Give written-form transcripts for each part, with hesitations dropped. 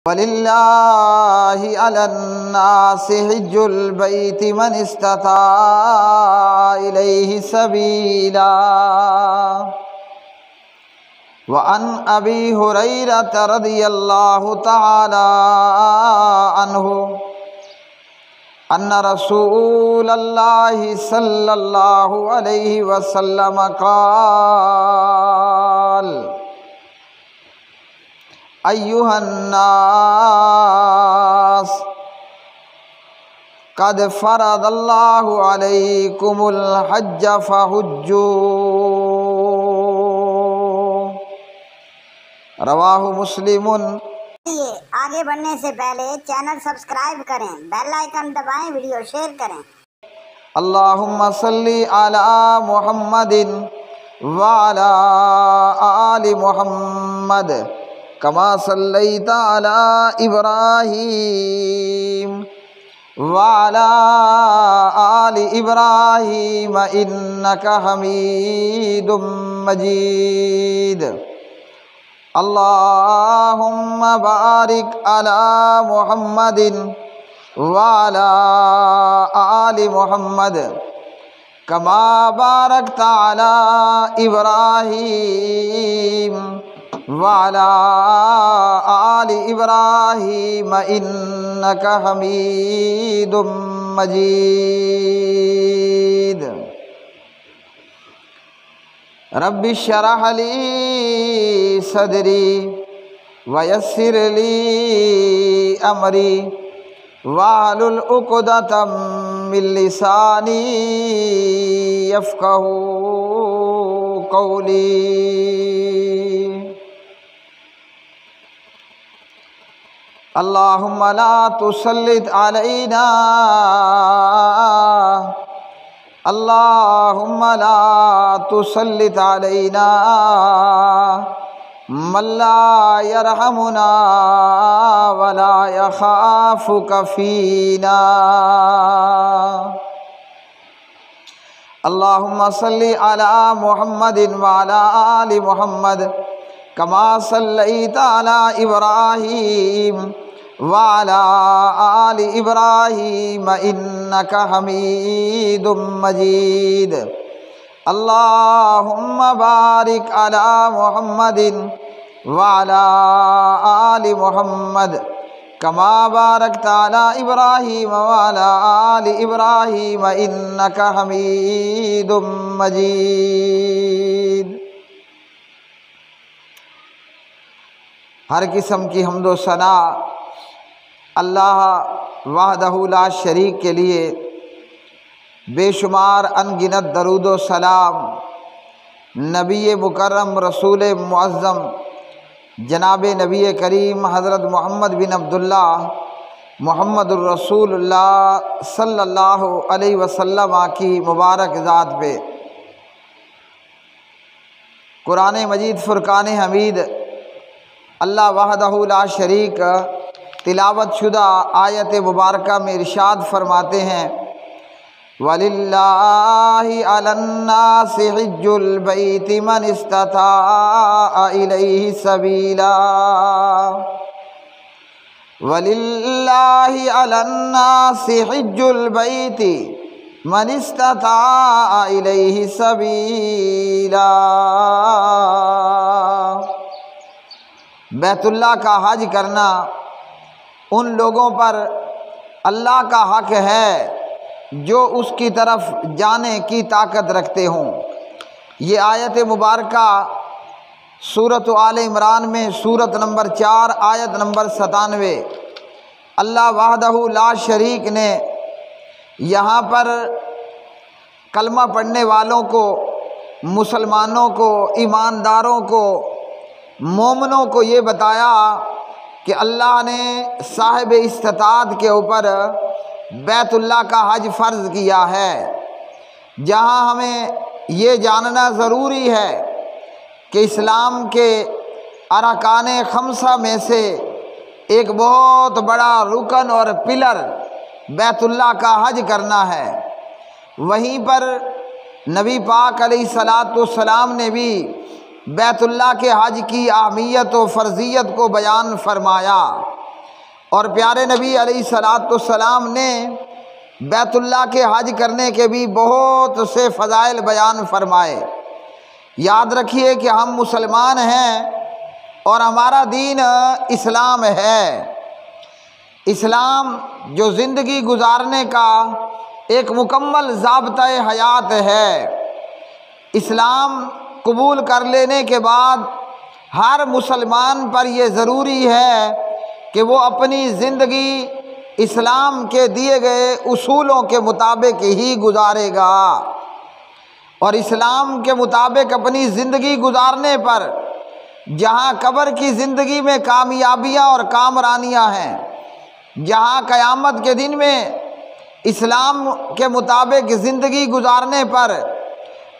وَلِلَّهِ عَلَى النَّاسِ حِجُّ الْبَيْتِ مَنِ اسْتَطَاعَ إِلَيْهِ سَبِيلًا وَعَنْ أَبِي هُرَيْرَةَ رَضِيَ اللَّهُ تَعَالَى عَنْهُ أَنَّ رَسُولَ اللَّهِ صَلَّى اللَّهُ عَلَيْهِ وَسَلَّمَ قَالَ أَيُّهَا النَّاسُ قَدْ فَرَضَ اللَّهُ عَلَيْكُمُ الْحَجَّ فَحُجُّوا رواہ مسلم۔ آگے بڑھنے سے پہلے چینل سبسکرائب کریں، بیل آئیکن دبائیں، ویڈیو شیئر کریں۔ اللہم صلی علی محمد وعلی آل محمد کما صلیت علی ابراہیم وعلی آل ابراہیم انک حمید مجید۔ اللہم بارک علی محمد وعلی آل محمد کما بارکت علی ابراہیم وعلی آل ابراہیم انک حمید مجید۔ رب اشرح لی صدری ویسر لی امری واحلل عقدۃ من لسانی یفقہوا قولی۔ اللہم لا تسلط علینا اللہم لا تسلط علینا من لا یرحمنا ولا یخافک فینا۔ اللہم صلی علی محمد وعلی آل محمد کما صلیت علی ابراہیم وعلی آل ابراہیم انک حمید مجید۔ اللہم بارک علی محمد وعلی آل محمد کما بارکت علی ابراہیم وعلی آل ابراہیم انک حمید مجید۔ ہر قسم کی حمد و ثنا اللہ وحدہ لا شریک کے لیے، بے شمار انگنت درود و سلام نبی مکرم رسول معظم جناب نبی کریم حضرت محمد بن عبداللہ محمد الرسول اللہ صلی اللہ علیہ وسلم کی مبارک ذات پہ۔ قرآن مجید فرقان حمید اللہ وحدہ لا شریک تلاوت شدہ آیت مبارکہ میں ارشاد فرماتے ہیں وَلِلَّهِ عَلَى النَّاسِ حِجُّ الْبَيْتِ مَنِ اسْتَطَاعَ إِلَيْهِ سَبِيلًا وَلِلَّهِ عَلَى النَّاسِ حِجُّ الْبَيْتِ مَنِ اسْتَطَاعَ إِلَيْهِ سَبِيلًا۔ بیت اللہ کا حج کرنا ان لوگوں پر اللہ کا حق ہے جو اس کی طرف جانے کی طاقت رکھتے ہوں۔ یہ آیت مبارکہ سورۃ آل عمران میں سورت نمبر 4 آیت نمبر 97 اللہ وحدہ لا شریک نے یہاں پر کلمہ پڑھنے والوں کو، مسلمانوں کو، ایمانداروں کو، مومنوں کو یہ بتایا کہ اللہ نے صاحب استطاعت کے اوپر بیت اللہ کا حج فرض کیا ہے، جہاں ہمیں یہ جاننا ضروری ہے کہ اسلام کے ارکان خمسہ میں سے ایک بہت بڑا رکن اور پلر بیت اللہ کا حج کرنا ہے۔ وہیں پر نبی پاک علیہ الصلاۃ والسلام نے بھی بیت اللہ کے حج کی اہمیت و فرضیت کو بیان فرمایا اور پیارے نبی علیہ الصلوۃ والسلام نے بیت اللہ کے حج کرنے کے بھی بہت سے فضائل بیان فرمائے۔ یاد رکھیے کہ ہم مسلمان ہیں اور ہمارا دین اسلام ہے۔ اسلام جو زندگی گزارنے کا ایک مکمل ضابطۂ حیات ہے۔ اسلام قبول کر لینے کے بعد ہر مسلمان پر یہ ضروری ہے کہ وہ اپنی زندگی اسلام کے دیے گئے اصولوں کے مطابق ہی گزارے گا، اور اسلام کے مطابق اپنی زندگی گزارنے پر جہاں قبر کی زندگی میں کامیابیاں اور کامرانیاں ہیں، جہاں قیامت کے دن میں اسلام کے مطابق زندگی گزارنے پر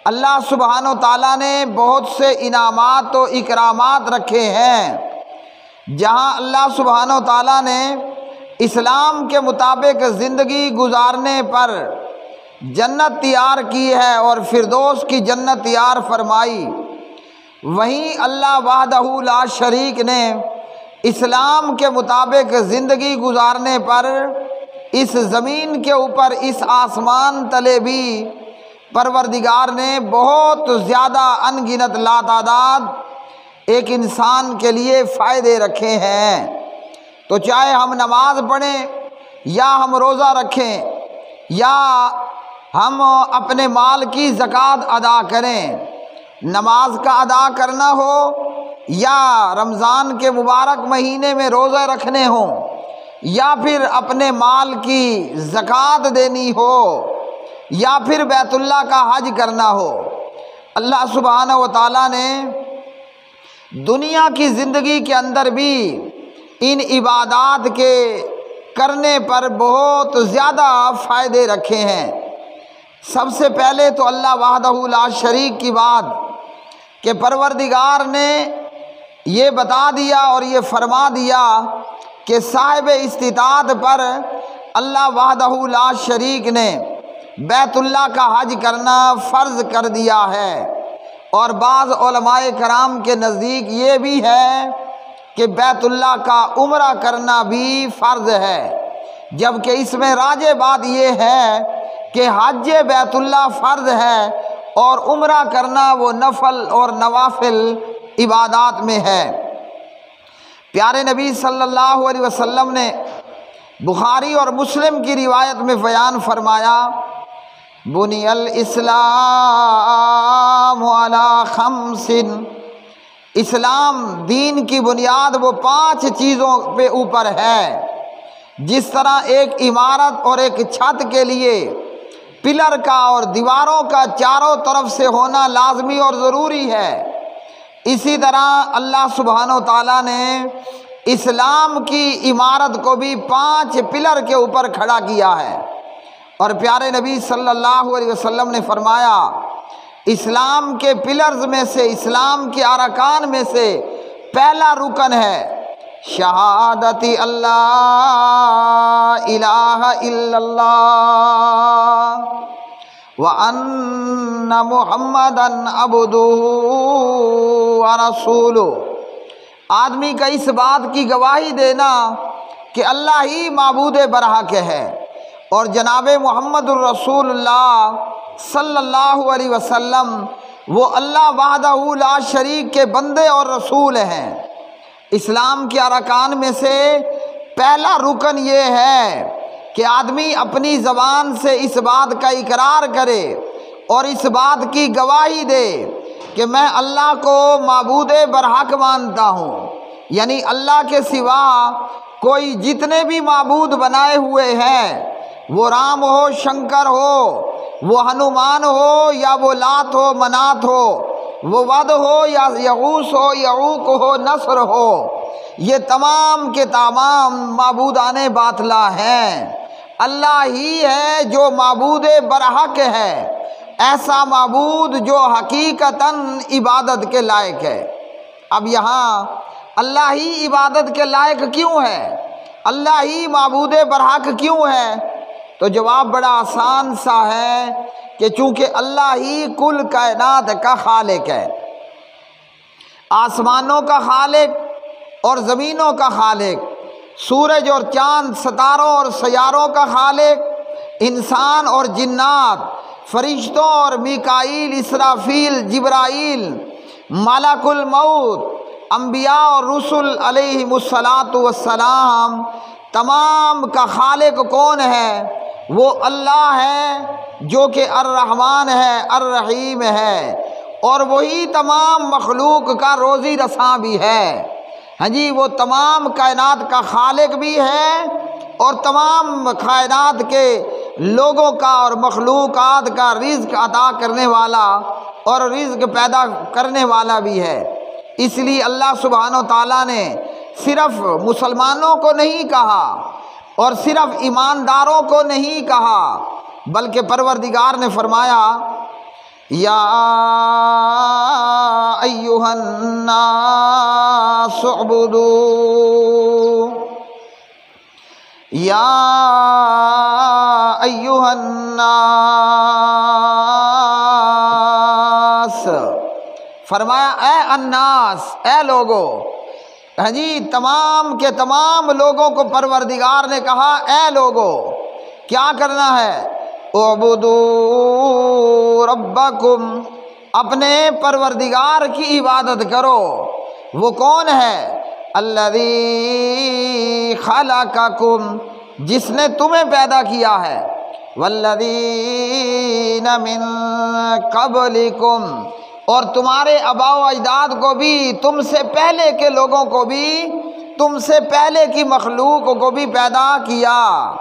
اللہ سبحانہ و تعالیٰ نے بہت سے انعامات و اکرامات رکھے ہیں، جہاں اللہ سبحانہ و تعالیٰ نے اسلام کے مطابق زندگی گزارنے پر جنت تیار کی ہے اور فردوس کی جنت تیار فرمائی، وہیں اللہ وحدہ لا شریک نے اسلام کے مطابق زندگی گزارنے پر اس زمین کے اوپر، اس آسمان تلے بھی پروردگار نے بہت زیادہ ان گنت لاتعداد ایک انسان کے لیے فائدے رکھے ہیں۔ تو چاہے ہم نماز پڑھیں یا ہم روزہ رکھیں یا ہم اپنے مال کی زکوٰۃ ادا کریں، نماز کا ادا کرنا ہو یا رمضان کے مبارک مہینے میں روزہ رکھنے ہوں یا پھر اپنے مال کی زکوٰۃ دینی ہو یا پھر بیت اللہ کا حج کرنا ہو، اللہ سبحانہ و تعالیٰ نے دنیا کی زندگی کے اندر بھی ان عبادات کے کرنے پر بہت زیادہ فائدے رکھے ہیں۔ سب سے پہلے تو اللہ وحدہ لا شریک کی بات کہ پروردگار نے یہ بتا دیا اور یہ فرما دیا کہ صاحب استطاعت پر اللہ وحدہ لا شریک نے بیت اللہ کا حج کرنا فرض کر دیا ہے، اور بعض علماء کرام کے نزدیک یہ بھی ہے کہ بیت اللہ کا عمرہ کرنا بھی فرض ہے، جبکہ اس میں راجح بات یہ ہے کہ حج بیت اللہ فرض ہے اور عمرہ کرنا وہ نفل اور نوافل عبادات میں ہے۔ پیارے نبی صلی اللہ علیہ وسلم نے بخاری اور مسلم کی روایت میں بیان فرمایا، بنی الاسلام علی خمس، اسلام دین کی بنیاد وہ 5 چیزوں پہ اوپر ہے۔ جس طرح ایک عمارت اور ایک چھت کے لیے پلر کا اور دیواروں کا چاروں طرف سے ہونا لازمی اور ضروری ہے، اسی طرح اللہ سبحانہ و تعالیٰ نے اسلام کی عمارت کو بھی 5 پلر کے اوپر کھڑا کیا ہے، اور پیارے نبی صلی اللہ علیہ وسلم نے فرمایا اسلام کے پلرز میں سے، اسلام کے ارکان میں سے پہلا رکن ہے شہادت اللہ الہ الا اللہ وَأَنَّ مُحَمَّدًا عَبْدُهُ وَرَسُولُهُ، آدمی کا اس بات کی گواہی دینا کہ اللہ ہی معبود برحق ہے اور جناب محمد الرسول اللہ صلی اللہ علیہ وسلم وہ اللہ وحدہ لا شریک کے بندے اور رسول ہیں۔ اسلام کے ارکان میں سے پہلا رکن یہ ہے کہ آدمی اپنی زبان سے اس بات کا اقرار کرے اور اس بات کی گواہی دے کہ میں اللہ کو معبود برحق مانتا ہوں، یعنی اللہ کے سوا کوئی جتنے بھی معبود بنائے ہوئے ہیں، وہ رام ہو، شنکر ہو، وہ ہنومان ہو یا وہ لات ہو، منات ہو، وہ ود ہو یا یغوث ہو، یعوق ہو، نصر ہو، یہ تمام کے تمام معبودان باطلہ ہیں۔ اللہ ہی ہے جو معبود برحق ہے، ایسا معبود جو حقیقتاً عبادت کے لائق ہے۔ اب یہاں اللہ ہی عبادت کے لائق کیوں ہے، اللہ ہی معبود برحق کیوں ہے؟ تو جواب بڑا آسان سا ہے کہ چونکہ اللہ ہی کل کائنات کا خالق ہے، آسمانوں کا خالق اور زمینوں کا خالق، سورج اور چاند، ستاروں اور سیاروں کا خالق، انسان اور جنات، فرشتوں اور میکائیل، اسرافیل، جبرائیل، ملک الموت، انبیاء اور رسل علیہم الصلاۃ والسلام، تمام کا خالق کون ہے؟ وہ اللہ ہے جو کہ الرحمن ہے، الرحیم ہے، اور وہی تمام مخلوق کا روزی رساں بھی ہے۔ ہاں جی، وہ تمام کائنات کا خالق بھی ہے اور تمام کائنات کے لوگوں کا اور مخلوقات کا رزق عطا کرنے والا اور رزق پیدا کرنے والا بھی ہے۔ اس لیے اللہ سبحانہ و تعالیٰ نے صرف مسلمانوں کو نہیں کہا اور صرف ایمانداروں کو نہیں کہا، بلکہ پروردگار نے فرمایا یا ایھا الناس اعبدوا، یا ایھا الناس، فرمایا اے الناس، اے لوگو۔ ہاں جی، تمام کے تمام لوگوں کو پروردگار نے کہا اے لوگو، کیا کرنا ہے؟ اعبدوا ربکم، اپنے پروردگار کی عبادت کرو۔ وہ کون ہے؟ الذی خلقکم، جس نے تمہیں پیدا کیا ہے، والذین من قبلکم، اور تمہارے آباء و اجداد کو بھی، تم سے پہلے کے لوگوں کو بھی، تم سے پہلے کی مخلوق کو بھی پیدا کیا۔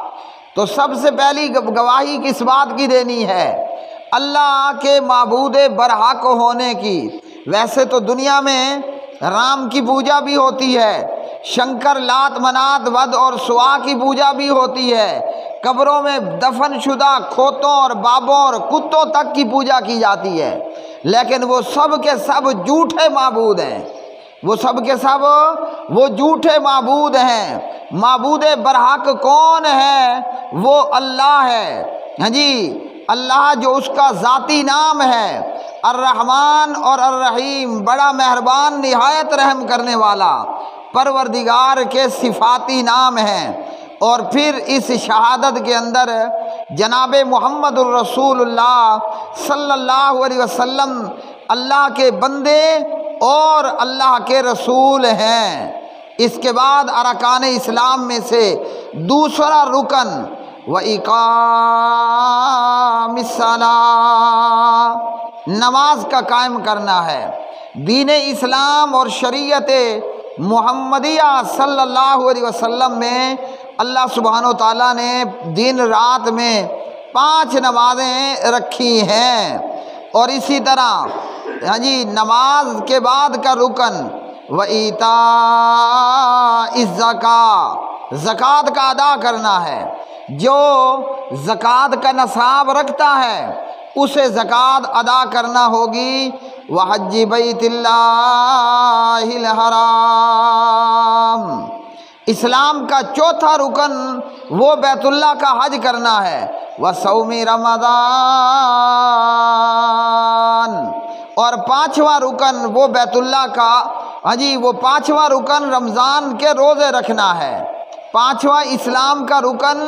تو سب سے پہلی گواہی کس بات کی دینی ہے؟ اللہ کے معبود برحق ہونے کی۔ ویسے تو دنیا میں رام کی پوجا بھی ہوتی ہے، شنکر، لات، منات، ود اور سوا کی پوجا بھی ہوتی ہے، قبروں میں دفن شدہ کھوتوں اور بابوں اور کتوں تک کی پوجا کی جاتی ہے، لیکن وہ سب کے سب جھوٹے معبود ہیں، وہ سب کے سب وہ جھوٹے معبود ہیں۔ معبود برحق کون ہے؟ وہ اللہ ہے۔ ہاں جی، اللہ جو اس کا ذاتی نام ہے الرحمن اور الرحیم، بڑا مہربان، نہایت رحم کرنے والا، پروردگار کے صفاتی نام ہیں۔ اور پھر اس شہادت کے اندر جناب محمد الرسول اللہ صلی اللہ علیہ وسلم اللہ کے بندے اور اللہ کے رسول ہیں۔ اس کے بعد ارکان اسلام میں سے دوسرا رکن وَإِقَامِ الصَّلَاةِ، نماز کا قائم کرنا ہے۔ دین اسلام اور شریعت محمدیہ صلی اللہ علیہ وسلم میں اللہ سبحانہ و تعالیٰ نے دن رات میں 5 نمازیں رکھی ہیں۔ اور اسی طرح ہاں جی، نماز کے بعد کا رکن وَإِيتَاءِ الزَّكَاةِ، زکوٰۃ کا ادا کرنا ہے۔ جو زکوٰۃ کا نصاب رکھتا ہے اسے زکوٰۃ ادا کرنا ہوگی۔ وحج بیت اللہ الحرام، اسلام کا چوتھا رکن وہ بیت اللہ کا حج کرنا ہے۔ وصوم رمضان، اور 5واں رکن وہ بیت اللہ کا ہاں جی، وہ 5واں رکن رمضان کے روزے رکھنا ہے۔ 5واں اسلام کا رکن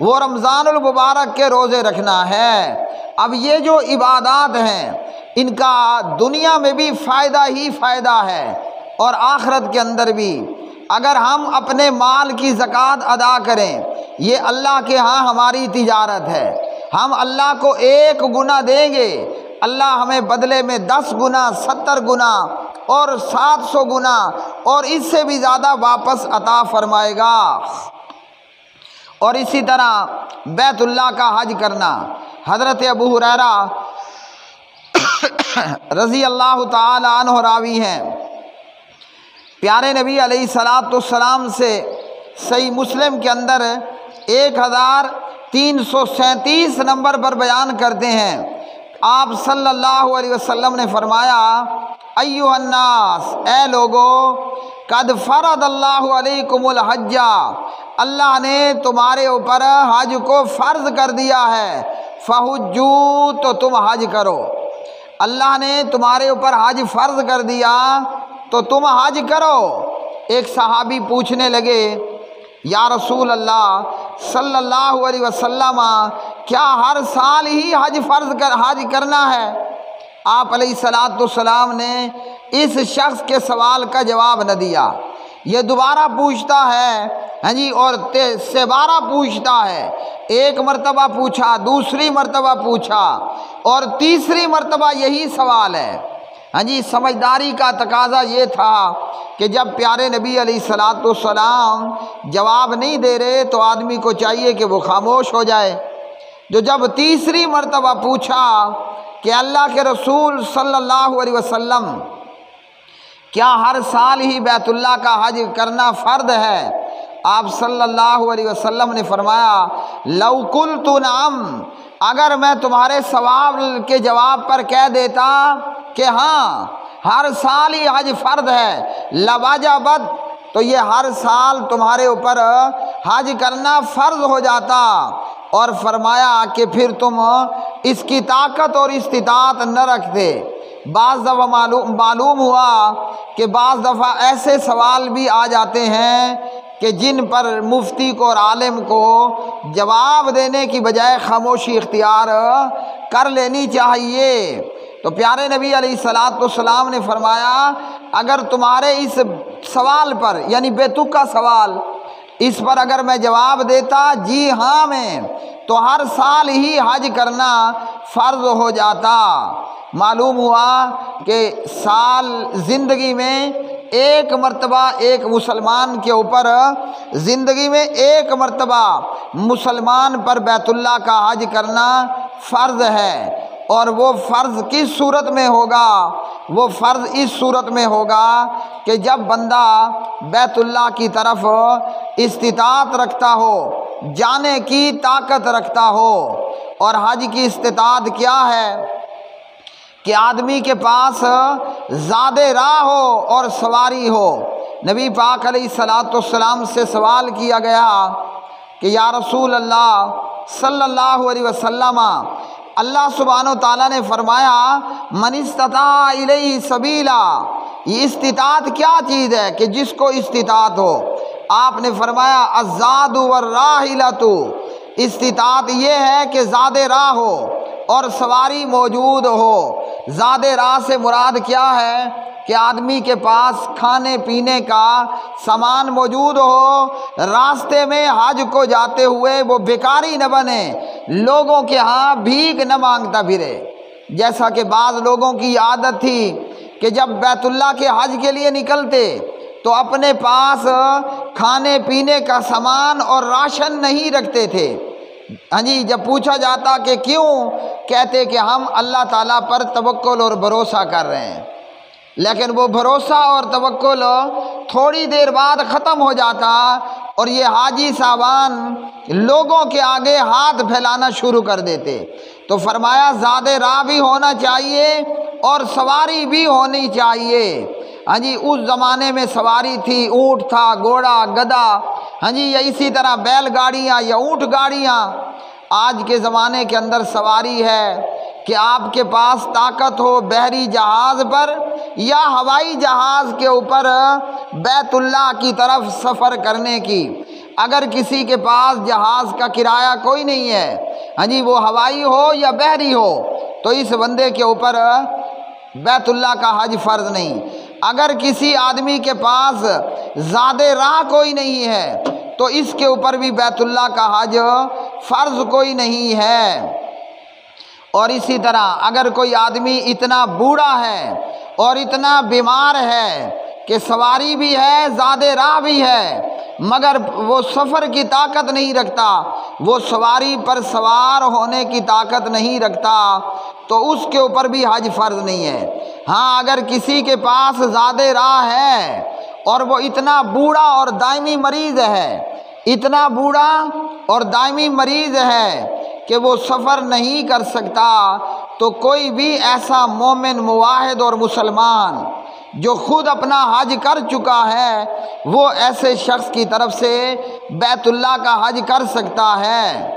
وہ رمضان المبارک کے روزے رکھنا ہے۔ اب یہ جو عبادات ہیں ان کا دنیا میں بھی فائدہ ہی فائدہ ہے اور آخرت کے اندر بھی۔ اگر ہم اپنے مال کی زکوٰۃ ادا کریں، یہ اللہ کے ہاں ہماری تجارت ہے، ہم اللہ کو 1 گنا دیں گے، اللہ ہمیں بدلے میں 10 گنا، 70 گنا اور 700 گنا اور اس سے بھی زیادہ واپس عطا فرمائے گا۔ اور اسی طرح بیت اللہ کا حج کرنا، حضرت ابو ہریرہ رضی اللہ تعالی عنہ راوی ہیں، پیارے نبی علیہ السلام سے صحیح مسلم کے اندر 1337 نمبر پر بیان کرتے ہیں، آپ صلی اللہ علیہ وسلم نے فرمایا ایھا الناس، اے لوگو، قد فرض اللہ علیکم الحج، اللہ نے تمہارے اوپر حج کو فرض کر دیا ہے، فحجوا، تو تم حج کرو۔ اللہ نے تمہارے اوپر حج فرض کر دیا تو تم حج کرو۔ ایک صحابی پوچھنے لگے یا رسول اللہ صلی اللہ علیہ وسلم، کیا ہر سال ہی حج کرنا ہے؟ آپ علیہ الصلوۃ والسلام نے اس شخص کے سوال کا جواب نہ دیا۔ یہ دوبارہ پوچھتا ہے، ہاں جی، اور سبارہ پوچھتا ہے۔ ایک مرتبہ پوچھا، دوسری مرتبہ پوچھا، اور تیسری مرتبہ یہی سوال ہے۔ ہاں جی، سمجھداری کا تقاضا یہ تھا کہ جب پیارے نبی علیہ الصلوۃ والسلام جواب نہیں دے رہے تو آدمی کو چاہیے کہ وہ خاموش ہو جائے۔ جب تیسری مرتبہ پوچھا کہ اللہ کے رسول صلی اللہ علیہ وسلم، کیا ہر سال ہی بیت اللہ کا حج کرنا فرض ہے؟ آپ صلی اللہ علیہ وسلم نے فرمایا، لو قلت نعم، اگر میں تمہارے سوال کے جواب پر کہہ دیتا کہ ہاں ہر سال ہی حج فرض ہے، لواجبت، تو یہ ہر سال تمہارے اوپر حج کرنا فرض ہو جاتا۔ اور فرمایا کہ پھر تم اس کی طاقت اور استطاعت نہ رکھتے۔ بعض دفعہ معلوم ہوا کہ بعض دفعہ ایسے سوال بھی آ جاتے ہیں کہ جن پر مفتی کو اور عالم کو جواب دینے کی بجائے خاموشی اختیار کر لینی چاہیے۔ تو پیارے نبی علیہ الصلوۃ والسلام نے فرمایا، اگر تمہارے اس سوال پر، یعنی بے تکا سوال، اس پر اگر میں جواب دیتا جی ہاں میں، تو ہر سال ہی حج کرنا فرض ہو جاتا۔ معلوم ہوا کہ سال زندگی میں ایک مرتبہ ایک مسلمان کے اوپر، زندگی میں ایک مرتبہ مسلمان پر بیت اللہ کا حج کرنا فرض ہے۔ اور وہ فرض کس صورت میں ہوگا؟ وہ فرض اس صورت میں ہوگا کہ جب بندہ بیت اللہ کی طرف استطاعت رکھتا ہو، جانے کی طاقت رکھتا ہو۔ اور حج کی استطاعت کیا ہے؟ کہ آدمی کے پاس زاد راہ ہو اور سواری ہو۔ نبی پاک علیہ الصلوۃ والسلام سے سوال کیا گیا کہ یا رسول اللہ صلی اللہ علیہ وسلم، اللہ سبحانہ و تعالیٰ نے فرمایا من استطاع الیہ سبیلا، یہ استطاعت کیا چیز ہے کہ جس کو استطاعت ہو؟ آپ نے فرمایا الزاد والراحلۃ، استطاعت یہ ہے کہ زاد راہ ہو اور سواری موجود ہو۔ زاد راہ سے مراد کیا ہے؟ کہ آدمی کے پاس کھانے پینے کا سامان موجود ہو، راستے میں حج کو جاتے ہوئے وہ بیکاری نہ بنے، لوگوں کے ہاں بھیک نہ مانگتا پھرے۔ جیسا کہ بعض لوگوں کی عادت تھی کہ جب بیت اللہ کے حج کے لیے نکلتے تو اپنے پاس کھانے پینے کا سامان اور راشن نہیں رکھتے تھے۔ ہاں جی، جب پوچھا جاتا کہ کیوں، کہتے کہ ہم اللہ تعالیٰ پر توکل اور بھروسہ کر رہے ہیں۔ لیکن وہ بھروسہ اور توکل تھوڑی دیر بعد ختم ہو جاتا اور یہ حاجی صاحبان لوگوں کے آگے ہاتھ پھیلانا شروع کر دیتے۔ تو فرمایا زاد راہ بھی ہونا چاہیے اور سواری بھی ہونی چاہیے۔ ہاں جی، اس زمانے میں سواری تھی، اونٹ تھا، گھوڑا، گدھا، ہاں جی، یا اسی طرح بیل گاڑیاں یا اونٹ گاڑیاں۔ آج کے زمانے کے اندر سواری ہے کہ آپ کے پاس طاقت ہو بحری جہاز پر یا ہوائی جہاز کے اوپر بیت اللہ کی طرف سفر کرنے کی۔ اگر کسی کے پاس جہاز کا کرایہ کوئی نہیں ہے، ہاں جی، وہ ہوائی ہو یا بحری ہو، تو اس بندے کے اوپر بیت اللہ کا حج فرض نہیں۔ اگر کسی آدمی کے پاس زاد راہ کوئی نہیں ہے تو اس کے اوپر بھی بیت اللہ کا حج فرض کوئی نہیں ہے۔ اور اسی طرح اگر کوئی آدمی اتنا بوڑھا ہے اور اتنا بیمار ہے کہ سواری بھی ہے، زاد راہ بھی ہے، مگر وہ سفر کی طاقت نہیں رکھتا، وہ سواری پر سوار ہونے کی طاقت نہیں رکھتا، تو اس کے اوپر بھی حج فرض نہیں ہے۔ ہاں، اگر کسی کے پاس زاد راہ ہے اور وہ اتنا بوڑھا اور دائمی مریض ہے، اتنا بوڑھا اور دائمی مریض ہے کہ وہ سفر نہیں کر سکتا، تو کوئی بھی ایسا مومن موحد اور مسلمان جو خود اپنا حج کر چکا ہے، وہ ایسے شخص کی طرف سے بیت اللہ کا حج کر سکتا ہے۔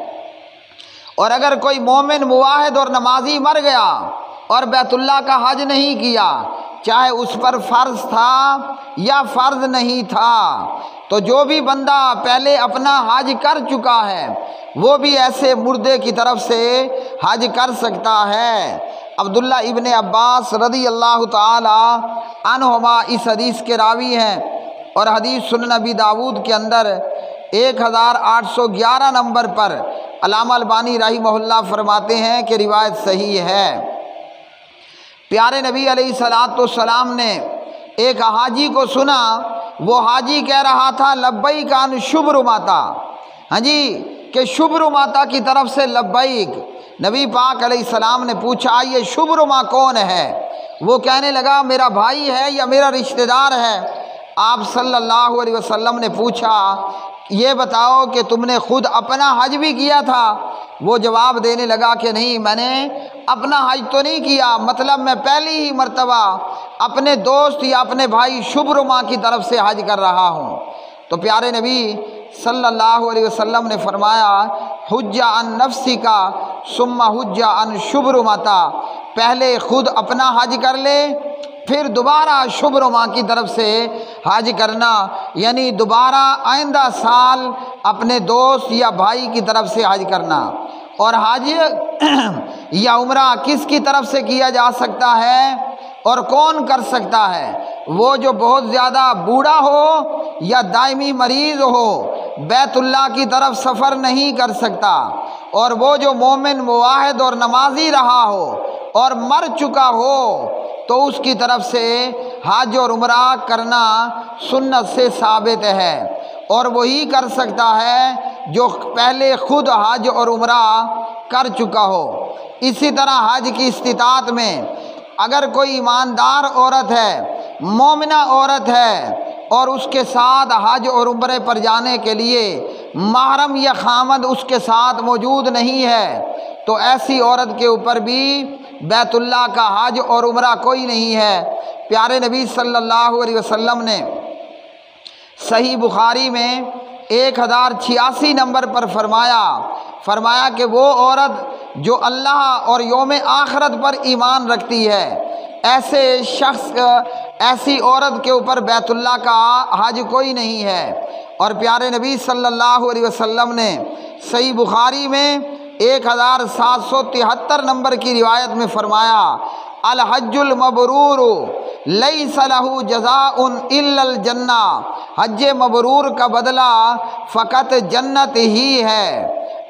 اور اگر کوئی مومن موحد اور نمازی مر گیا اور بیت اللہ کا حج نہیں کیا، چاہے اس پر فرض تھا یا فرض نہیں تھا، تو جو بھی بندہ پہلے اپنا حج کر چکا ہے وہ بھی ایسے مردے کی طرف سے حج کر سکتا ہے۔ عبداللہ ابن عباس رضی اللہ تعالی عنہما اس حدیث کے راوی ہیں، اور حدیث سنن نبی داود کے اندر 1811 نمبر پر علامہ البانی رحمہ اللہ فرماتے ہیں کہ روایت صحیح ہے۔ پیارے نبی علیہ الصلوۃ والسلام نے ایک حاجی کو سنا، وہ حاجی کہہ رہا تھا لبیک عن شبر ماتا، ہاں جی، کہ شبر ماتا کی طرف سے لبیک۔ نبی پاک علیہ السلام نے پوچھا یہ شبرما کون ہے؟ وہ کہنے لگا میرا بھائی ہے یا میرا رشتہ دار ہے۔ آپ صلی اللہ علیہ وسلم نے پوچھا یہ بتاؤ کہ تم نے خود اپنا حج بھی کیا تھا؟ وہ جواب دینے لگا کہ نہیں، میں نے اپنا حج تو نہیں کیا، مطلب میں پہلی ہی مرتبہ اپنے دوست یا اپنے بھائی شبرما کی طرف سے حج کر رہا ہوں۔ تو پیارے نبی صلی اللہ علیہ وسلم نے فرمایا حج عن نفسی کا ثم حج عن شبرمتا، پہلے خود اپنا حج کر لے پھر دوبارہ شبرما کی طرف سے حج کرنا، یعنی دوبارہ آئندہ سال اپنے دوست یا بھائی کی طرف سے حج کرنا۔ اور حج یا عمرہ کس کی طرف سے کیا جا سکتا ہے اور کون کر سکتا ہے؟ وہ جو بہت زیادہ بوڑھا ہو یا دائمی مریض ہو، بیت اللہ کی طرف سفر نہیں کر سکتا، اور وہ جو مومن موحد اور نمازی رہا ہو اور مر چکا ہو تو اس کی طرف سے حج اور عمرہ کرنا سنت سے ثابت ہے، اور وہی کر سکتا ہے جو پہلے خود حج اور عمرہ کر چکا ہو۔ اسی طرح حج کی استطاعت میں اگر کوئی ایماندار عورت ہے، مومنہ عورت ہے، اور اس کے ساتھ حج اور عمرے پر جانے کے لیے محرم یا خامد اس کے ساتھ موجود نہیں ہے تو ایسی عورت کے اوپر بھی بیت اللہ کا حج اور عمرہ کوئی نہیں ہے۔ پیارے نبی صلی اللہ علیہ وسلم نے صحیح بخاری میں 1086 نمبر پر فرمایا کہ وہ عورت جو اللہ اور یوم آخرت پر ایمان رکھتی ہے، ایسی عورت کے اوپر بیت اللہ کا حج کوئی نہیں ہے۔ اور پیارے نبی صلی اللہ علیہ وسلم نے صحیح بخاری میں 1773 نمبر کی روایت میں فرمایا الحج المبرور لیس لہ جزاء الا الجنہ، حج مبرور کا بدلہ فقط جنت ہی ہے۔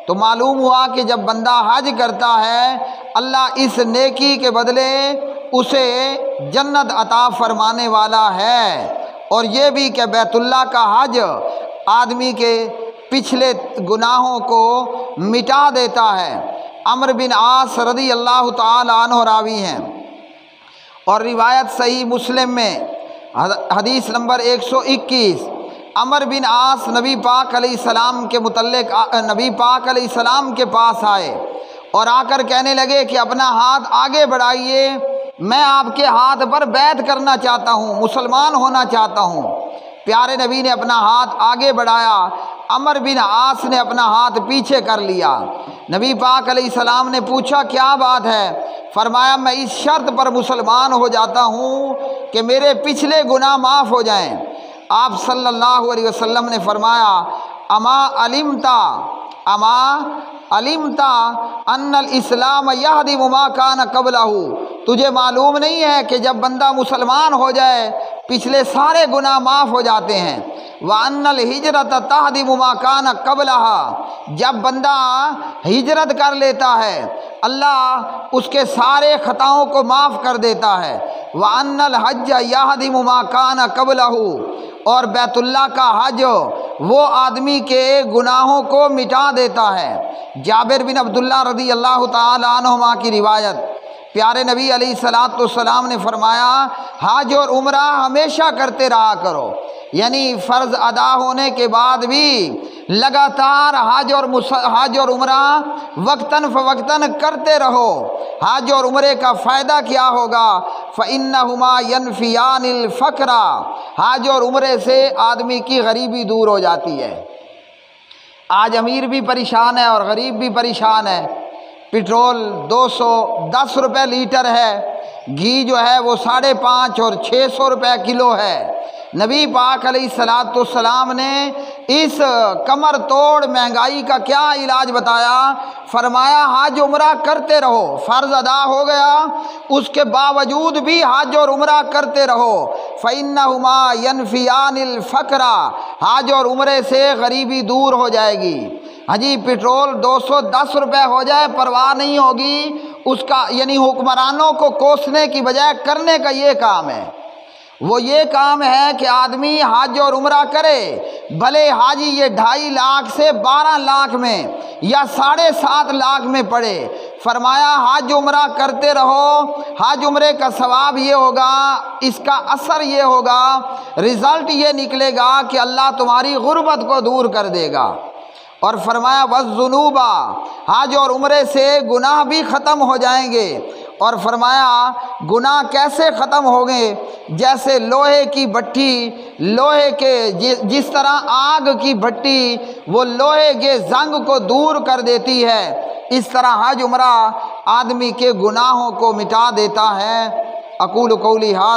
تو معلوم ہوا کہ جب بندہ حج کرتا ہے اللہ اس نیکی کے بدلے اسے جنت عطا فرمانے والا ہے، اور یہ بھی کہ بیت اللہ کا حج آدمی کے پچھلے گناہوں کو مٹا دیتا ہے۔ عمرو بن عاص رضی اللہ تعالی عنہ راوی ہیں، اور روایت صحیح مسلم میں حدیث نمبر 121، عمرو بن عاص نبی پاک علیہ السلام کے متعلق نبی پاک علیہ السلام کے پاس آئے اور آ کر کہنے لگے کہ اپنا ہاتھ آگے بڑھائیے، میں آپ کے ہاتھ پر بیعت کرنا چاہتا ہوں، مسلمان ہونا چاہتا ہوں۔ پیارے نبی نے اپنا ہاتھ آگے بڑھایا، عمرو بن عاص نے اپنا ہاتھ پیچھے کر لیا۔ نبی پاک علیہ السلام نے پوچھا کیا بات ہے؟ فرمایا میں اس شرط پر مسلمان ہو جاتا ہوں کہ میرے پچھلے گناہ معاف ہو جائیں۔ آپ صلی اللہ علیہ وسلم نے فرمایا اما علمتا ان الاسلام یہدم ما کان قبلہ، تجھے معلوم نہیں ہے کہ جب بندہ مسلمان ہو جائے پچھلے سارے گناہ معاف ہو جاتے ہیں۔ وَأَنَّ الْهِجْرَةَ تَهْدِمُ مَا كَانَ قَبْلَهَا، جب بندہ ہجرت کر لیتا ہے اللہ اس کے سارے خطاؤں کو معاف کر دیتا ہے۔ وَأَنَّ الْحَجَّ يَهْدِمُ مَا كَانَ قَبْلَهُ، اور بیت اللہ کا حج وہ آدمی کے گناہوں کو مٹا دیتا ہے۔ جابر بن عبداللہ رضی اللہ تعالی عنہما کی روایت، پیارے نبی علیہ الصلوۃ والسلام نے فرمایا حج اور عمرہ ہمیشہ کرتے رہا کرو، یعنی فرض ادا ہونے کے بعد بھی لگاتار حج اور عمرہ وقتاً فوقتاً کرتے رہو۔ حج اور عمرے کا فائدہ کیا ہوگا؟ فَإِنَّهُمَا يَنْفِيَانِ الْفَقْرَ، حج اور عمرے سے آدمی کی غریبی دور ہو جاتی ہے۔ آج امیر بھی پریشان ہے اور غریب بھی پریشان ہے۔ پٹرول 210 روپے لیٹر ہے، گھی جو ہے وہ 550 اور 600 روپے کلو ہے، نبی پاک علیہ الصلوۃ والسلام نے اس کمر توڑ مہنگائی کا کیا علاج بتایا؟ فرمایا حج عمرہ کرتے رہو، فرض ادا ہو گیا اس کے باوجود بھی حج اور عمرہ کرتے رہو، فَإِنَّهُمَا يَنْفِيَانِ الْفَقْرَ، حج اور عمرے سے غریبی دور ہو جائے گی۔ ہاں جی، پیٹرول 210 روپے ہو جائے پرواہ نہیں ہوگی اس کا، یعنی حکمرانوں کو کوسنے کی بجائے کرنے کا یہ کام ہے۔ وہ یہ کام ہے کہ آدمی حج اور عمرہ کرے، بھلے حاجی یہ 2.5 لاکھ سے 12 لاکھ میں یا 7.5 لاکھ میں پڑے۔ فرمایا حج عمرہ کرتے رہو، حج عمرے کا ثواب یہ ہوگا، اس کا اثر یہ ہوگا، رزلٹ یہ نکلے گا کہ اللہ تمہاری غربت کو دور کر دے گا۔ اور فرمایا والذنوب، حج اور عمرے سے گناہ بھی ختم ہو جائیں گے۔ اور فرمایا گناہ کیسے ختم ہوں گے؟ جیسے لوہے کی بھٹی، لوہے کے جس طرح آگ کی بھٹی وہ لوہے کے زنگ کو دور کر دیتی ہے، اس طرح حج عمرہ آدمی کے گناہوں کو مٹا دیتا ہے۔ اقول قولی ھذا